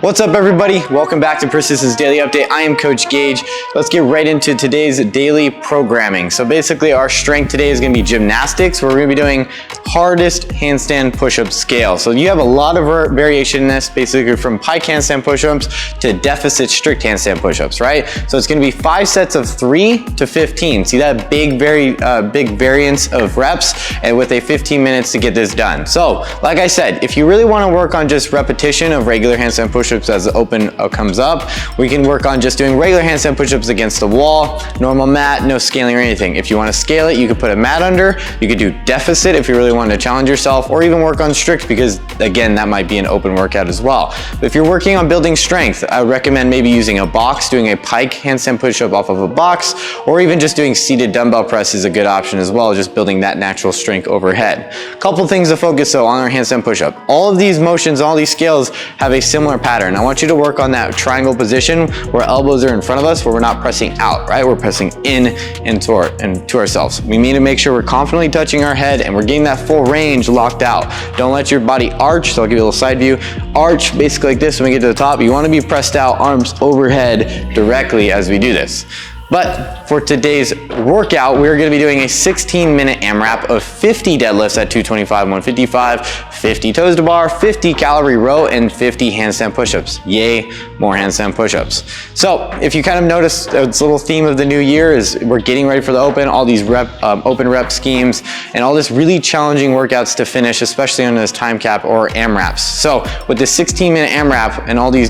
What's up, everybody? Welcome back to Persistence Daily Update. I am Coach Gage. Let's get right into today's daily programming. So basically our strength today is gonna be gymnastics, where we're gonna be doing hardest handstand push-up scale. So you have a lot of variation in this, basically from pike handstand push-ups to deficit strict handstand push-ups, right? So it's gonna be 5 sets of 3 to 15. See that big variance of reps, and with a 15 minutes to get this done. So like I said, if you really wanna work on just repetition of regular handstand push-ups as the open comes up, we can work on just doing regular handstand push-ups against the wall, normal mat, no scaling or anything. If you want to scale it, you could put a mat under, you could do deficit if you really want to challenge yourself, or even work on strict, because again, that might be an open workout as well. But if you're working on building strength, I would recommend maybe using a box, doing a pike handstand push-up off of a box, or even just doing seated dumbbell press is a good option as well, just building that natural strength overhead. Couple things to focus though on our handstand push-up. All of these motions, all these scales have a similar pattern. I want you to work on that triangle position where elbows are in front of us, where we're not pressing out, right? We're pressing in and to ourselves. We need to make sure we're confidently touching our head and we're getting that full range locked out. Don't let your body arch. So I'll give you a little side view. Arch basically like this when we get to the top. You want to be pressed out, arms overhead directly as we do this. But for today's workout, we're going to be doing a 16-minute AMRAP of 50 deadlifts at 225, 155, 50 toes to bar, 50 calorie row, and 50 handstand push-ups. Yay, more handstand push-ups. So if you kind of notice, this little theme of the new year is we're getting ready for the open, all these open rep schemes, and all this really challenging workouts to finish, especially on this time cap or AMRAPs. So with this 16-minute AMRAP and all these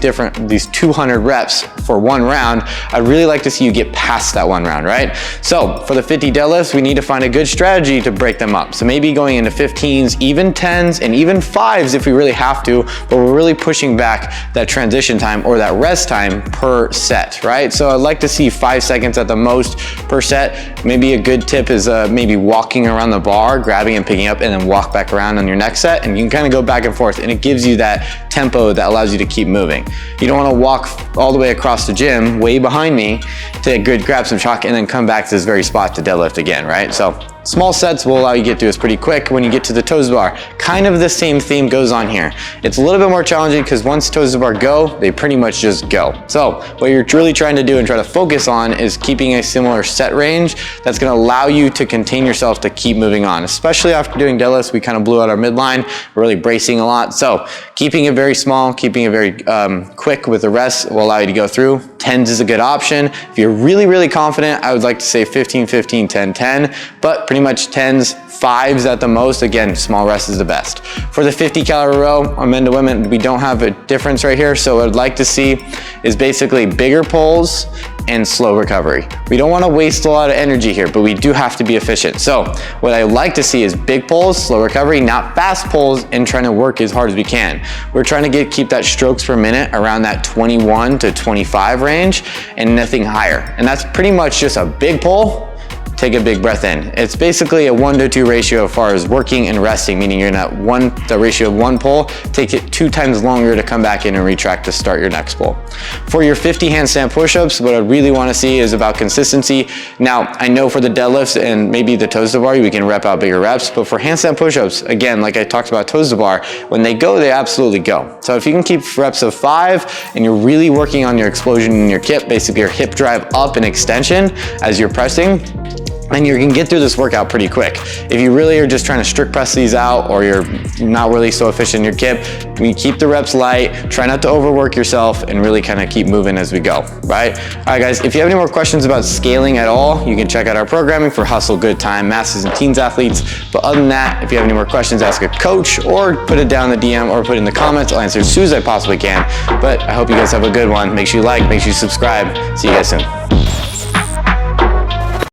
200 reps for one round, I'd really like to see you get past that one round, right? So for the 50 deadlifts, we need to find a good strategy to break them up. So maybe going into 15s, even 10s, and even 5s if we really have to, but we're really pushing back that transition time or that rest time per set, right? So I'd like to see 5 seconds at the most per set. Maybe a good tip is maybe walking around the bar, grabbing and picking up, and then walk back around on your next set, and you can kind of go back and forth, and it gives you that tempo that allows you to keep moving. You don't want to walk all the way across the gym, way behind me, to grab some chalk and then come back to this very spot to deadlift again, right? So small sets will allow you to get through this pretty quick. When you get to the toes to bar, kind of the same theme goes on here. It's a little bit more challenging because once toes to bar go, they pretty much just go. So what you're really trying to do and try to focus on is keeping a similar set range that's going to allow you to contain yourself to keep moving on. Especially after doing deadlifts, we kind of blew out our midline. We're really bracing a lot. So keeping it very small, keeping it very quick with the rest will allow you to go through. 10s is a good option. If you're really, really confident, I would like to say 15, 15, 10, 10, but pretty much 10s, 5s at the most. Again, small rest is the best. For the 50 calorie row, on men to women, we don't have a difference right here. So what I'd like to see is basically bigger pulls and slow recovery. We don't want to waste a lot of energy here, but we do have to be efficient. So what I like to see is big pulls, slow recovery, not fast pulls, and trying to work as hard as we can. We're trying to keep that strokes per minute around that 21 to 25 range and nothing higher. And that's pretty much just a big pull, take a big breath in. It's basically a 1-to-2 ratio as far as working and resting, meaning you're in the ratio of 1 pull, take it 2 times longer to come back in and retract to start your next pull. For your 50 handstand push-ups, what I really want to see is about consistency. Now, I know for the deadlifts and maybe the toes to bar, we can rep out bigger reps, but for handstand push-ups, again, like I talked about toes to bar, when they go, they absolutely go. So if you can keep reps of 5 and you're really working on your explosion in your hip, basically your hip drive up and extension as you're pressing, and you can get through this workout pretty quick. If you really are just trying to strict press these out, or you're not really so efficient in your kip, we keep the reps light, try not to overwork yourself, and really kind of keep moving as we go, right? All right, guys, if you have any more questions about scaling at all, you can check out our programming for Hustle, Good Time, Masters, and Teens athletes. But other than that, if you have any more questions, ask a coach, or put it down in the DM, or put it in the comments. I'll answer as soon as I possibly can. But I hope you guys have a good one. Make sure you like, make sure you subscribe. See you guys soon.